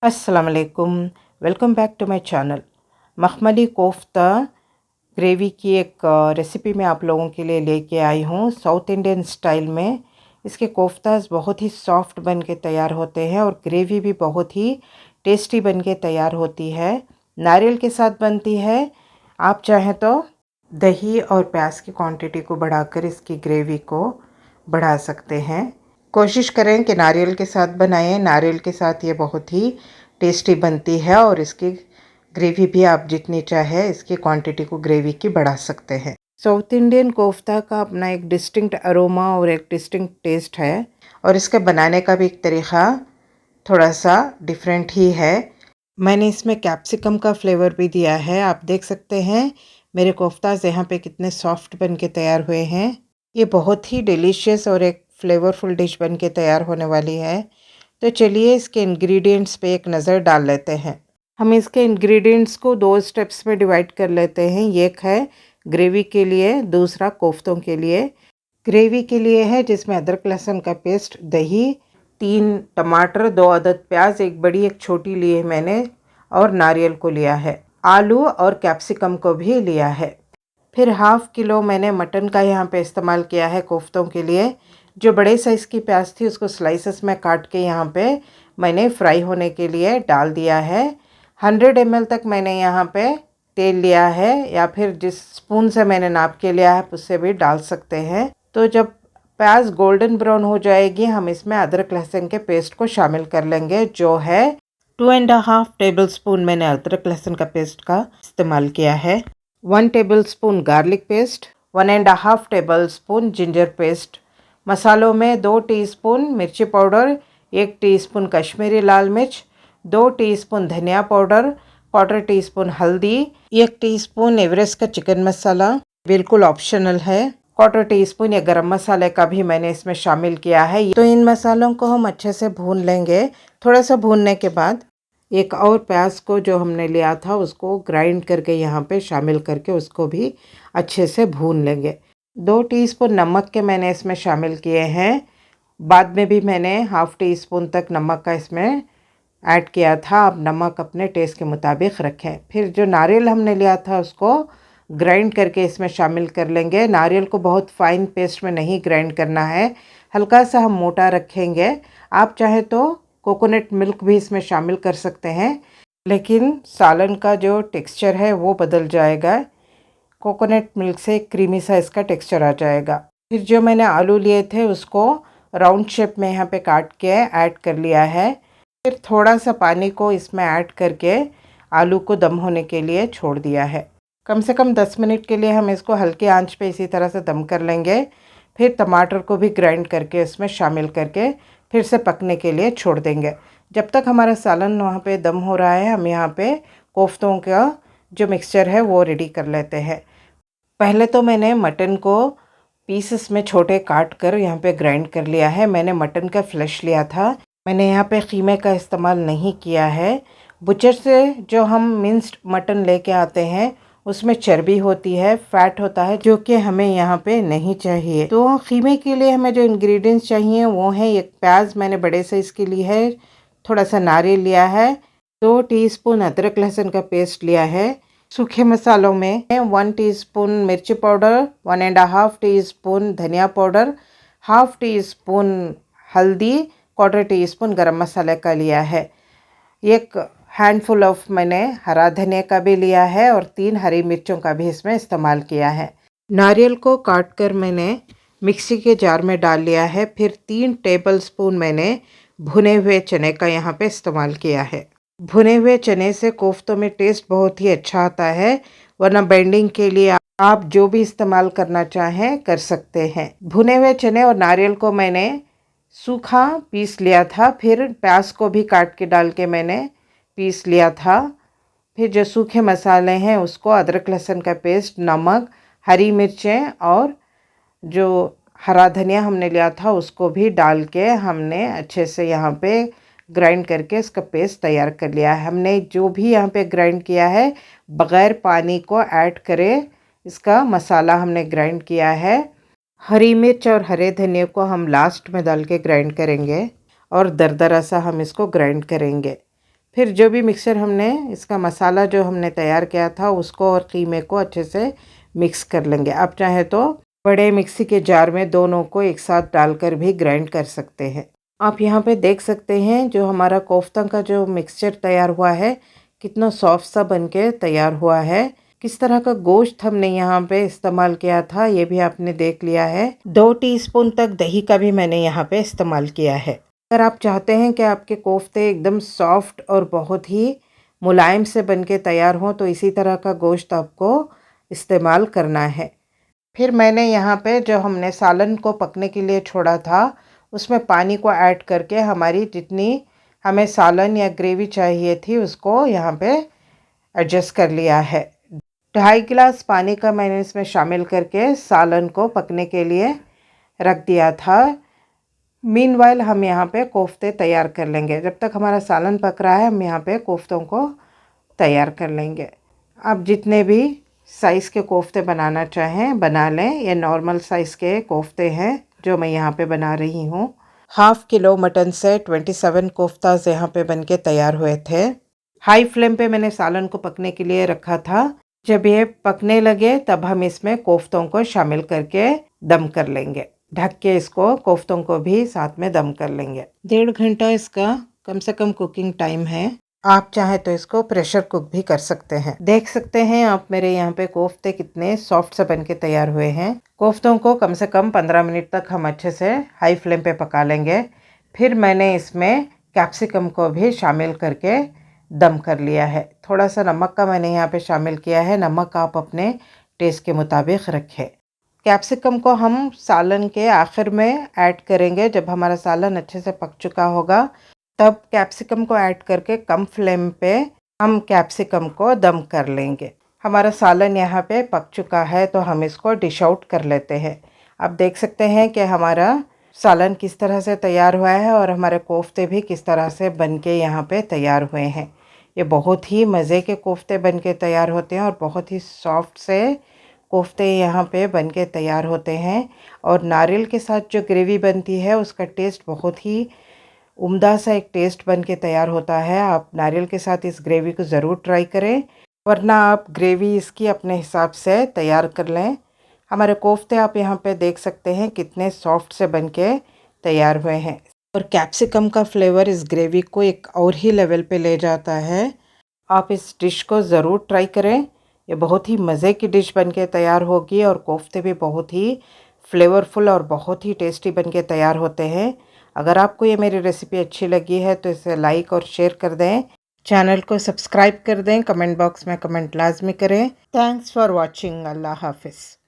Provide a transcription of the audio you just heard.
अस्सलाम वालेकुम। Welcome back to my channel. मखमली कोफ्ता ग्रेवी की एक रेसिपी मैं आप लोगों के लिए लेके आई हूँ साउथ इंडियन स्टाइल में। इसके कोफ्तास बहुत ही सॉफ्ट बन के तैयार होते हैं और ग्रेवी भी बहुत ही टेस्टी बन के तैयार होती है। नारियल के साथ बनती है। आप चाहें तो दही और प्याज की क्वांटिटी को बढ़ाकर इसकी ग्रेवी को बढ़ा सकते हैं। कोशिश करें कि नारियल के साथ बनाएं। नारियल के साथ ये बहुत ही टेस्टी बनती है और इसकी ग्रेवी भी आप जितनी चाहे इसकी क्वांटिटी को ग्रेवी की बढ़ा सकते हैं। साउथ इंडियन कोफ्ता का अपना एक डिस्टिंक्ट अरोमा और एक डिस्टिंक्ट टेस्ट है और इसके बनाने का भी एक तरीक़ा थोड़ा सा डिफरेंट ही है। मैंने इसमें कैप्सिकम का फ्लेवर भी दिया है। आप देख सकते हैं मेरे कोफ्ताज यहाँ पे कितने सॉफ्ट बन के तैयार हुए हैं। ये बहुत ही डिलीशियस और एक फ्लेवरफुल डिश बन के तैयार होने वाली है। तो चलिए इसके इंग्रेडिएंट्स पे एक नज़र डाल लेते हैं। हम इसके इंग्रेडिएंट्स को 2 स्टेप्स में डिवाइड कर लेते हैं। एक है ग्रेवी के लिए, दूसरा कोफ्तों के लिए। ग्रेवी के लिए है जिसमें अदरक लहसुन का पेस्ट, दही, 3 टमाटर, 2 अदद प्याज, एक बड़ी एक छोटी ली है मैंने, और नारियल को लिया है। आलू और कैप्सिकम को भी लिया है। फिर हाफ़ किलो मैंने मटन का यहाँ पे इस्तेमाल किया है कोफ्तों के लिए। जो बड़े साइज़ की प्याज थी उसको स्लाइसेस में काट के यहाँ पे मैंने फ्राई होने के लिए डाल दिया है। 100 ml तक मैंने यहाँ पे तेल लिया है, या फिर जिस स्पून से मैंने नाप के लिया है उससे भी डाल सकते हैं। तो जब प्याज गोल्डन ब्राउन हो जाएगी हम इसमें अदरक लहसुन के पेस्ट को शामिल कर लेंगे, जो है 2.5 टेबल स्पून मैंने अदरक लहसुन का पेस्ट का इस्तेमाल किया है। 1 table spoon garlic paste, 1.5 table spoon ginger paste. मसालों में 2 टीस्पून मिर्ची पाउडर, 1 टीस्पून कश्मीरी लाल मिर्च, 2 टीस्पून धनिया पाउडर, 1/4 टीस्पून हल्दी, 1 टीस्पून एवरेस्ट का चिकन मसाला, बिल्कुल ऑप्शनल है। 1/4 टीस्पून ये गरम मसाले का भी मैंने इसमें शामिल किया है। तो इन मसालों को हम अच्छे से भून लेंगे। थोड़ा सा भूनने के बाद एक और प्याज को जो हमने लिया था उसको ग्राइंड करके यहाँ पे शामिल करके उसको भी अच्छे से भून लेंगे। 2 टीस्पून नमक के मैंने इसमें शामिल किए हैं। बाद में भी मैंने हाफ़ टी स्पून तक नमक का इसमें ऐड किया था। आप नमक अपने टेस्ट के मुताबिक रखें। फिर जो नारियल हमने लिया था उसको ग्राइंड करके इसमें शामिल कर लेंगे। नारियल को बहुत फाइन पेस्ट में नहीं ग्राइंड करना है, हल्का सा हम मोटा रखेंगे। आप चाहे तो कोकोनट मिल्क भी इसमें शामिल कर सकते हैं, लेकिन सालन का जो टेक्सचर है वो बदल जाएगा। कोकोनट मिल्क से क्रीमी सा इसका टेक्सचर आ जाएगा। फिर जो मैंने आलू लिए थे उसको राउंड शेप में यहाँ पे काट के ऐड कर लिया है। फिर थोड़ा सा पानी को इसमें ऐड करके आलू को दम होने के लिए छोड़ दिया है। कम से कम 10 मिनट के लिए हम इसको हल्के आंच पे इसी तरह से दम कर लेंगे। फिर टमाटर को भी ग्राइंड करके इसमें शामिल करके फिर से पकने के लिए छोड़ देंगे। जब तक हमारा सालन वहाँ पे दम हो रहा है हम यहाँ पे कोफ्तों का जो मिक्सचर है वो रेडी कर लेते हैं। पहले तो मैंने मटन को पीसेस में छोटे काट कर यहाँ पे ग्राइंड कर लिया है। मैंने मटन का फ्लैश लिया था। मैंने यहाँ पे कीमे का इस्तेमाल नहीं किया है। बुचर से जो हम मिंस्ड मटन लेके आते हैं उसमें चर्बी होती है, फैट होता है, जो कि हमें यहाँ पे नहीं चाहिए। तो कीमे के लिए हमें जो इंग्रेडिएंट्स चाहिए वो है एक प्याज मैंने बड़े साइज़ की ली है, थोड़ा सा नारियल लिया है, 2 टीस्पून अदरक लहसुन का पेस्ट लिया है। सूखे मसालों में 1 टीस्पून मिर्ची पाउडर, 1.5 टीस्पून धनिया पाउडर, हाफ़ टी स्पून हल्दी, 1/4 टीस्पून गरम मसाले का लिया है। एक हैंडफुल ऑफ मैंने हरा धनिया का भी लिया है और 3 हरी मिर्चों का भी इसमें इस्तेमाल किया है। नारियल को काट कर मैंने मिक्सी के जार में डाल लिया है। फिर 3 टेबल स्पून मैंने भुने हुए चने का यहाँ पे इस्तेमाल किया है। भुने हुए चने से कोफ्तों में टेस्ट बहुत ही अच्छा आता है, वरना बाइंडिंग के लिए आप जो भी इस्तेमाल करना चाहें कर सकते हैं। भुने हुए चने और नारियल को मैंने सूखा पीस लिया था। फिर प्याज को भी काट के डाल के मैंने पीस लिया था। फिर जो सूखे मसाले हैं उसको अदरक लहसुन का पेस्ट, नमक, हरी मिर्चें और जो हरा धनिया हमने लिया था उसको भी डाल के हमने अच्छे से यहाँ पे ग्राइंड करके इसका पेस्ट तैयार कर लिया है। हमने जो भी यहाँ पे ग्राइंड किया है बग़ैर पानी को ऐड करे इसका मसाला हमने ग्राइंड किया है। हरी मिर्च और हरे धनिया को हम लास्ट में डाल के ग्राइंड करेंगे और दरदरा सा हम इसको ग्राइंड करेंगे। फिर जो भी मिक्सचर हमने इसका मसाला जो हमने तैयार किया था उसको और कीमे को अच्छे से मिक्स कर लेंगे। आप चाहे तो बड़े मिक्सी के जार में दोनों को एक साथ डालकर भी ग्राइंड कर सकते हैं। आप यहाँ पे देख सकते हैं जो हमारा कोफ्ता का जो मिक्सचर तैयार हुआ है कितना सॉफ्ट सा बनके तैयार हुआ है। किस तरह का गोश्त हमने यहाँ पे इस्तेमाल किया था ये भी आपने देख लिया है। 2 टीस्पून तक दही का भी मैंने यहाँ पे इस्तेमाल किया है। अगर आप चाहते हैं कि आपके कोफ्ते एकदम सॉफ्ट और बहुत ही मुलायम से बनके तैयार हों तो इसी तरह का गोश्त आपको इस्तेमाल करना है। फिर मैंने यहाँ पे जो हमने सालन को पकने के लिए छोड़ा था उसमें पानी को ऐड करके हमारी जितनी हमें सालन या ग्रेवी चाहिए थी उसको यहाँ पे एडजस्ट कर लिया है। 2.5 गिलास पानी का मैंने इसमें शामिल करके सालन को पकने के लिए रख दिया था। मीनवाइल हम यहाँ पे कोफ्ते तैयार कर लेंगे। जब तक हमारा सालन पक रहा है हम यहाँ पे कोफ्तों को तैयार कर लेंगे। आप जितने भी साइज़ के कोफ्ते बनाना चाहें बना लें। ये नॉर्मल साइज़ के कोफ्ते हैं जो मैं यहाँ पे बना रही हूँ। 1/2 किलो मटन से 27 कोफ्ताज यहाँ पे बनके तैयार हुए थे। हाई फ्लेम पे मैंने सालन को पकने के लिए रखा था। जब ये पकने लगे तब हम इसमें कोफ्तों को शामिल करके दम कर लेंगे। ढक के इसको कोफ्तों को भी साथ में दम कर लेंगे। 1.5 घंटा इसका कम से कम कुकिंग टाइम है। आप चाहें तो इसको प्रेशर कुक भी कर सकते हैं। देख सकते हैं आप मेरे यहाँ पे कोफ्ते कितने सॉफ्ट से बनके तैयार हुए हैं। कोफ्तों को कम से कम 15 मिनट तक हम अच्छे से हाई फ्लेम पे पका लेंगे। फिर मैंने इसमें कैप्सिकम को भी शामिल करके दम कर लिया है। थोड़ा सा नमक का मैंने यहाँ पे शामिल किया है। नमक आप अपने टेस्ट के मुताबिक रखें। कैप्सिकम को हम सालन के आखिर में ऐड करेंगे। जब हमारा सालन अच्छे से पक चुका होगा तब कैप्सिकम को ऐड करके कम फ्लेम पे हम कैप्सिकम को दम कर लेंगे। हमारा सालन यहाँ पे पक चुका है तो हम इसको डिश आउट कर लेते हैं। आप देख सकते हैं कि हमारा सालन किस तरह से तैयार हुआ है और हमारे कोफ्ते भी किस तरह से बनके यहाँ पे तैयार हुए हैं। ये बहुत ही मज़े के कोफ्ते बनके तैयार होते हैं और बहुत ही सॉफ्ट से कोफ्ते यहाँ पे बनके तैयार होते हैं। और नारियल के साथ जो ग्रेवी बनती है उसका टेस्ट बहुत ही उम्दा सा एक टेस्ट बन के तैयार होता है। आप नारियल के साथ इस ग्रेवी को ज़रूर ट्राई करें, वरना आप ग्रेवी इसकी अपने हिसाब से तैयार कर लें। हमारे कोफ्ते आप यहाँ पे देख सकते हैं कितने सॉफ्ट से बन के तैयार हुए हैं और कैप्सिकम का फ्लेवर इस ग्रेवी को एक और ही लेवल पे ले जाता है। आप इस डिश को ज़रूर ट्राई करें। ये बहुत ही मज़े की डिश बन के तैयार होगी और कोफ्ते भी बहुत ही फ्लेवरफुल और बहुत ही टेस्टी बन के तैयार होते हैं। अगर आपको ये मेरी रेसिपी अच्छी लगी है तो इसे लाइक और शेयर कर दें। चैनल को सब्सक्राइब कर दें। कमेंट बॉक्स में कमेंट लाजमी करें। Thanks for watching. अल्लाह हाफिज़।